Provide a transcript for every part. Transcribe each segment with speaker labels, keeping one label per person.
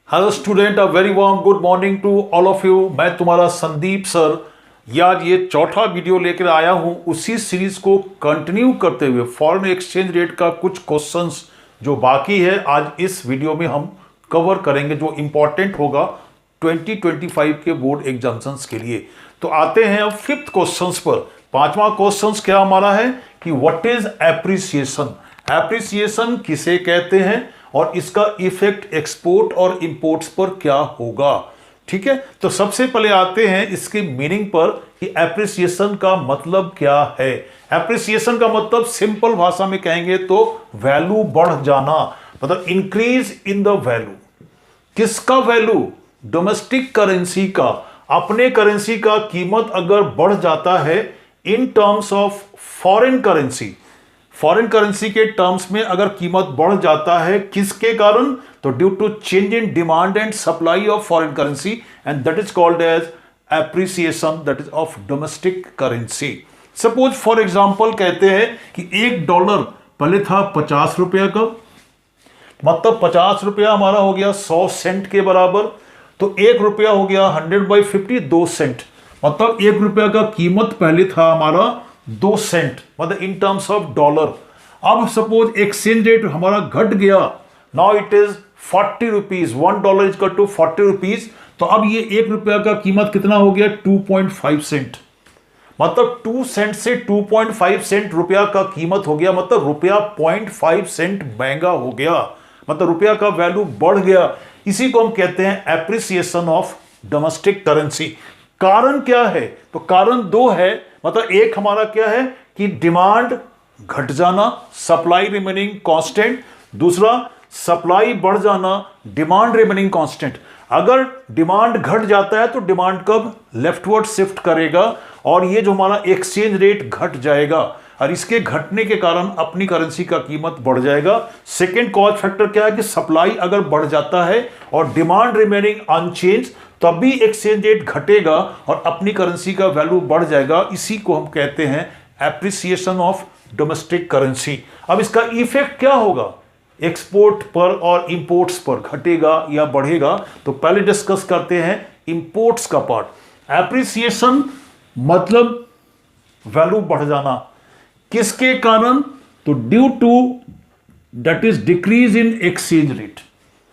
Speaker 1: Hello student, a very warm good morning to all of you. मैं तुम्हारा Sandeep sir. यार ये चौथा वीडियो लेकर आया हूं उसी सीरीज को कंटिन्यू करते हुए फॉरेन एक्सचेंज रेट का कुछ क्वेश्चंस जो बाकी है आज इस वीडियो में हम कवर करेंगे, जो इंपॉर्टेंट होगा 2025 के बोर्ड एग्जाम्स के लिए। तो आते हैं अब फिफ्थ क्वेश्चंस पर। पांचवा क्वेश्चंस क्या हमारा है कि व्हाट इज एप्रिसिएशन। एप्रिसिएशन किसे कहते हैं और इसका इफेक्ट एक्सपोर्ट और इंपोर्ट्स पर क्या होगा। ठीक है, तो सबसे पहले आते हैं इसके मीनिंग पर कि एप्रिसिएशन का मतलब क्या है। एप्रिसिएशन का मतलब सिंपल भाषा में कहेंगे तो वैल्यू बढ़ जाना, मतलब इंक्रीज इन द वैल्यू। किसका वैल्यू? डोमेस्टिक करेंसी का। अपने करेंसी का कीमत अगर बढ़ जाता है in terms of foreign currency, foreign currency के टर्म्स में अगर कीमत बढ़ जाता है किसके कारण? तो due to change in demand and supply of foreign currency and that is called as appreciation, that is of domestic currency. Suppose for example कहते हैं कि $1 पहले था 50 रुपया का, मतलब 50 रुपया हमारा हो गया 100 सेंट के बराबर। तो 1 रुपया हो गया 100/50 2 सेंट, मतलब 1 रुपया का कीमत पहले था हमारा 2 सेंट, मतलब इन टर्म्स ऑफ डॉलर। अब सपोज एक्सचेंज रेट हमारा घट गया, now it is 40 rupees, $1 is to 40 rupees. तो अब ये 1 रुपया का कीमत कितना हो गया? 2.5 सेंट, मतलब 2 सेंट से 2.5 सेंट रुपया का कीमत हो गया, मतलब रुपया 0.5 सेंट महंगा हो गया, मतलब रुपया का वैल्यू बढ़ गया। इसी को हम कहते हैं एप्रिसिएशन ऑफ डोमेस्टिक करेंसी। कारण क्या है? तो कारण दो है, मतलब एक हमारा क्या है कि डिमांड घट जाना, सप्लाई रिमेनिंग कांस्टेंट। दूसरा सप्लाई बढ़ जाना, डिमांड रिमेनिंग कांस्टेंट। अगर डिमांड घट जाता है तो डिमांड कब लेफ्टवर्ड शिफ्ट करेगा और ये जो हमारा एक्सचेंज रेट घट जाएगा और इसके घटने के कारण अपनी करेंसी का कीमत बढ़ जाएगा। सेकेंड कॉज फैक्टर क्या है कि सप्लाई अगर बढ़ जाता है और डिमांड रिमेनिंग अनचेंज, तभी एक्सचेंज रेट घटेगा और अपनी करेंसी का वैल्यू बढ़ जाएगा। इसी को हम कहते हैं एप्रिसिएशन ऑफ डोमेस्टिक करेंसी। अब इसका इफेक्ट क्या होगा एक्सपोर्ट पर और इंपोर्ट्स पर, घटेगा या बढ़ेगा? तो पहले डिस्कस करते हैं इंपोर्ट्स का पार्ट। एप्रिसिएशन मतलब वैल्यू बढ़ जाना, किसके कारण? तो due to that is decrease in exchange rate.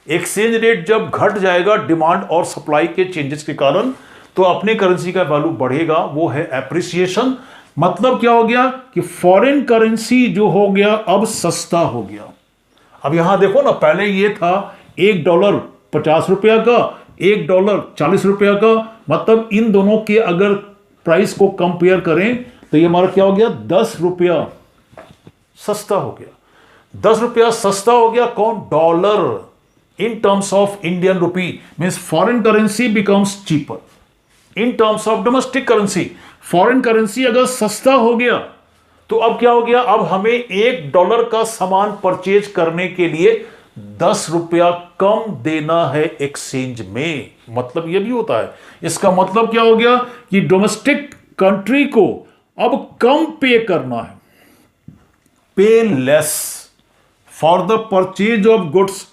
Speaker 1: Exchange rate जब घट जाएगा डिमांड और सप्लाई के चेंजेस के कारण, तो अपने करेंसी का वैल्यू बढ़ेगा, वो है एप्रिसिएशन। मतलब क्या हो गया कि फॉरेन करेंसी जो हो गया अब सस्ता हो गया। अब यहां देखो ना, पहले ये था $1 50 रुपया का, $1 40 रुपया का, मतलब इन दोनों के अगर प्राइस को कंपेयर करें तो ये हमारा क्या हो गया? 10 रुपया सस्ता हो गया। 10 रुपया सस्ता हो गया कौन? Dollar. in terms of Indian rupee means foreign currency becomes cheaper in terms of domestic currency। Foreign currency अगर सस्ता हो गया तो अब क्या हो गया? अब हमें $1 का सामान परचेज करने के लिए 10 रुपया कम देना है एक्सचेंज में। मतलब यह भी होता है। इसका मतलब क्या हो गया कि डोमेस्टिक कंट्री को अब कम पे करना है, पे less for the purchase of goods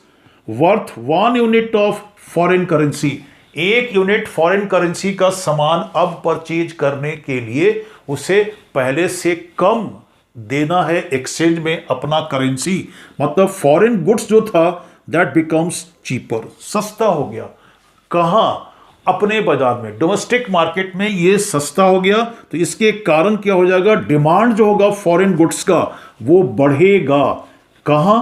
Speaker 1: worth 1 unit of foreign currency. 1 unit foreign currency का सामान अब परचेज करने के लिए उसे पहले से कम देना है एक्सचेंज में अपना करेंसी, मतलब फॉरेन गुड्स जो था दैट बिकम्स चीपर, सस्ता हो गया। कहां? अपने बाजार में, डोमेस्टिक मार्केट में ये सस्ता हो गया। तो इसके कारण क्या हो जाएगा? डिमांड जो होगा फॉरेन गुड्स का वो बढ़ेगा। कहां?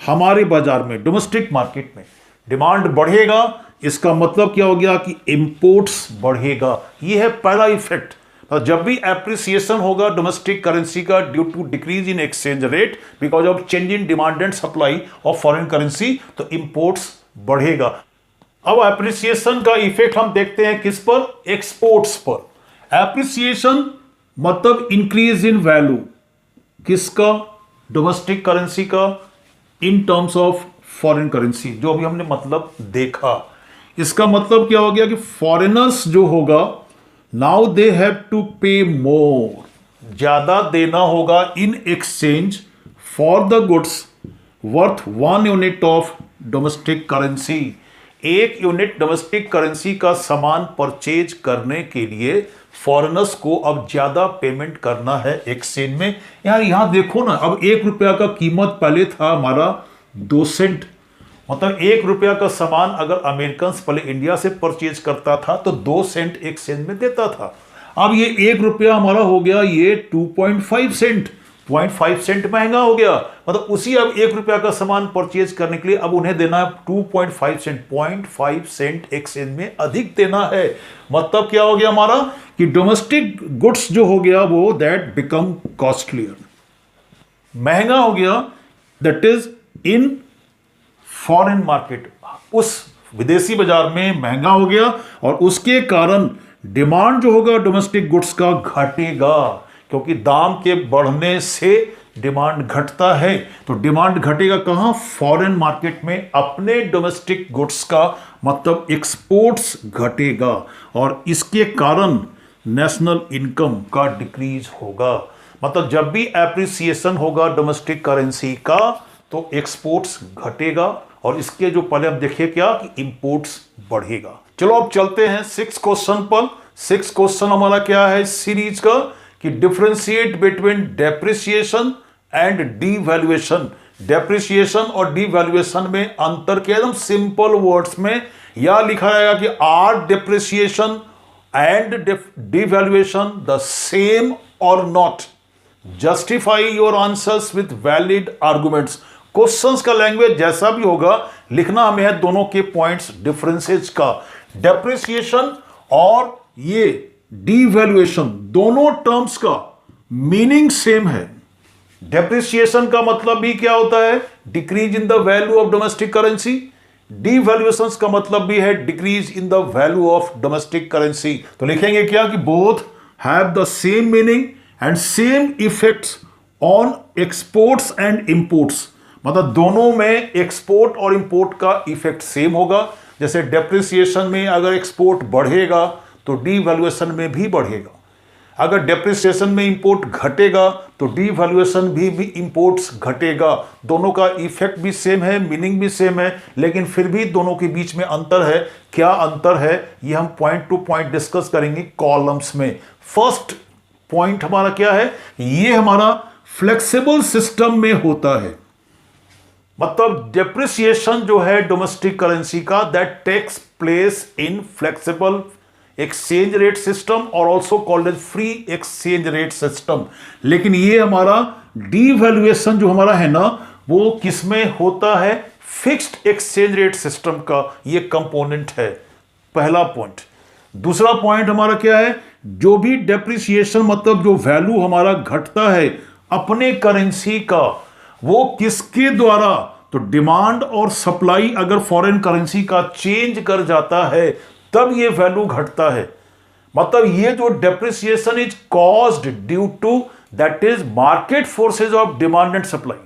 Speaker 1: हमारे बाजार में, डोमेस्टिक मार्केट में डिमांड बढ़ेगा। इसका मतलब क्या हो गया कि इंपोर्ट्स बढ़ेगा। यह है पहला इफेक्ट। जब भी एप्रिसिएशन होगा डोमेस्टिक करेंसी का due to decrease in exchange rate because of change in demand and supply of foreign currency, तो इंपोर्ट्स बढ़ेगा। अब एप्रिसिएशन का इफेक्ट हम देखते हैं किस पर? एक्सपोर्ट्स पर। एप्रिसिएशन मतलब इंक्रीज इन वैल्यू, किसका? डोमेस्टिक करेंसी का इन टर्म्स ऑफ फॉरेन करेंसी, जो अभी हमने मतलब देखा। इसका मतलब क्या हो गया कि फॉरेनर्स जो होगा नाउ दे हैव टू पे मोर, ज्यादा देना होगा in exchange for the goods worth 1 unit of domestic currency. एक यूनिट डोमेस्टिक करेंसी का सामान परचेज करने के लिए फॉरेनर्स को अब ज्यादा पेमेंट करना है एक्सचेंज में। यार यहां देखो ना, अब 1 रुपया का कीमत पहले था हमारा 2 सेंट, मतलब 1 रुपया का सामान अगर अमेरिकन पहले इंडिया से परचेज करता था तो 2 सेंट एक्सचेंज में देता था। अब ये 1 रुपया हमारा हो गया ये 2.5 सेंट, 0.5 सेंट महंगा हो गया। मतलब उसी अब 1 रुपया का सामान परचेज करने के लिए अब उन्हें देना है 2.5 सेंट, 0.5 सेंट एक्सचेंज में अधिक देना है। मतलब क्या हो गया हमारा कि डोमेस्टिक गुड्स जो हो गया वो दैट बिकम कॉस्टलियर, महंगा हो गया, that is in foreign market, उस विदेशी बाजार में महंगा हो गया और उसके कारण डिमांड जो होगा डोमेस्टिक गुड्स का घटेगा, क्योंकि दाम के बढ़ने से डिमांड घटता है। तो डिमांड घटेगा कहां? फॉरेन मार्केट में अपने डोमेस्टिक गुड्स का, मतलब एक्सपोर्ट्स घटेगा और इसके कारण नेशनल इनकम का डिक्रीज होगा। मतलब जब भी एप्रिसिएशन होगा डोमेस्टिक करेंसी का तो एक्सपोर्ट्स घटेगा और इसके जो पहले हम देखिए क्या कि इंपोर्ट्स बढ़ेगा। चलो अब चलते हैं 6 क्वेश्चन पर। 6 क्वेश्चन हमारा क्या है सीरीज का कि differentiate between depreciation and devaluation. Depreciation और डीवैल्यूएशन में अंतर क्या? एकदम सिंपल वर्ड्स में या लिखा जाएगा कि are depreciation and devaluation the same or not? Justify your answers with valid arguments. Questions का लैंग्वेज जैसा भी होगा लिखना हमें है दोनों के पॉइंट्स डिफरेंसेस का। डेप्रिसिएशन और ये डीवैल्यूएशन दोनों टर्म्स का मीनिंग सेम है। डेप्रिसिएशन का मतलब भी क्या होता है? Decrease in the value of domestic currency. Devaluation का मतलब भी है decrease in the value of domestic currency. तो लिखेंगे क्या कि both have the same meaning and same effects on exports and imports. मतलब दोनों में एक्सपोर्ट और इंपोर्ट का इफेक्ट सेम होगा। जैसे डेप्रिसिएशन में अगर एक्सपोर्ट बढ़ेगा तो डीवैल्यूएशन में भी बढ़ेगा, अगर डेप्रिसिएशन में इंपोर्ट घटेगा तो डीवैल्यूएशन भी इंपोर्ट्स घटेगा। दोनों का इफेक्ट भी सेम है, मीनिंग भी सेम है, लेकिन फिर भी दोनों के बीच में अंतर है। क्या अंतर है ये हम पॉइंट टू पॉइंट डिस्कस करेंगे कॉलम्स में। फर्स्ट पॉइंट हमारा क्या है? ये हमारा फ्लेक्सिबल सिस्टम में होता है। मतलब डेप्रिसिएशन जो है डोमेस्टिक करेंसी का that takes place in flexible exchange rate system और also called as free exchange rate system. लेकिन ये हमारा डीवैल्यूएशन जो हमारा है ना वो किसमें होता है? फिक्स्ड एक्सचेंज रेट सिस्टम का ये कंपोनेंट है, पहला पॉइंट। दूसरा पॉइंट हमारा क्या है? जो भी डेप्रिसिएशन मतलब जो वैल्यू हमारा घटता है अपने करेंसी का वो किसके द्वारा? तो डिमांड और सप्लाई अगर फॉरेन करेंसी का चेंज कर जाता है तब ये वैल्यू घटता है। मतलब ये जो depreciation is caused due to that is market forces of demand and supply.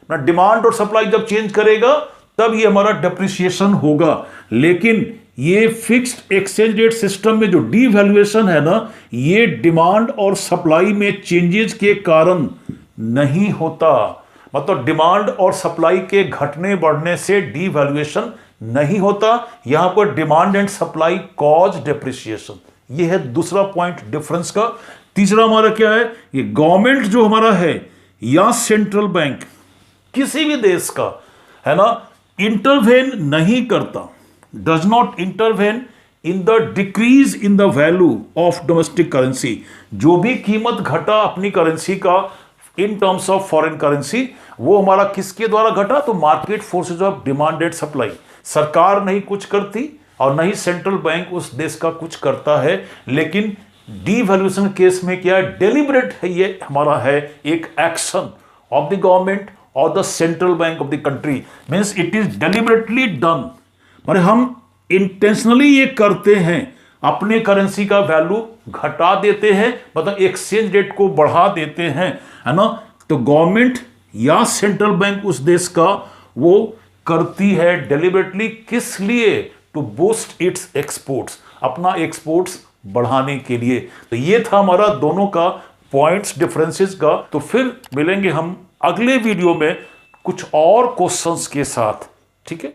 Speaker 1: ना डिमांड और सप्लाई जब चेंज करेगा तब ये हमारा डेप्रिसिएशन होगा। लेकिन ये फिक्स्ड एक्सचेंज रेट सिस्टम में जो डीवैल्यूएशन है ना ये डिमांड और सप्लाई में चेंजेस के कारण नहीं होता। मतलब डिमांड और सप्लाई के घटने बढ़ने से डीवैल्यूएशन नहीं होता। यहां पर demand and supply cause depreciation. ये है दूसरा पॉइंट डिफरेंस का। तीसरा हमारा क्या है? ये गवर्नमेंट जो हमारा है या सेंट्रल बैंक किसी भी देश का है ना इंटरवेन नहीं करता, does not intervene in the decrease in the value of domestic currency. जो भी कीमत घटा अपनी करेंसी का इन टर्म्स ऑफ फॉरेन करेंसी वो हमारा किसके द्वारा घटा? तो market forces of demand and supply. सरकार नहीं कुछ करती और नहीं सेंट्रल बैंक उस देश का कुछ करता है। लेकिन डीवैल्यूएशन केस में क्या है? डेलिबरेट है, ये हमारा है एक एक्शन ऑफ द गवर्नमेंट और the central bank of the country. Means it is deliberately done. माने हम इंटेंशनली ये करते हैं, अपने करेंसी का वैल्यू घटा देते हैं, मतलब एक्सचेंज रेट को बढ़ा देते हैं, है ना। तो गवर्नमेंट या सेंट्रल बैंक उस देश का वो करती है डेलिबरेटली। किस लिए? टू बूस्ट इट्स एक्सपोर्ट्स, अपना एक्सपोर्ट्स बढ़ाने के लिए। तो ये था हमारा दोनों का पॉइंट्स डिफरेंसेस का। तो फिर मिलेंगे हम अगले वीडियो में कुछ और क्वेश्चंस के साथ, ठीक है।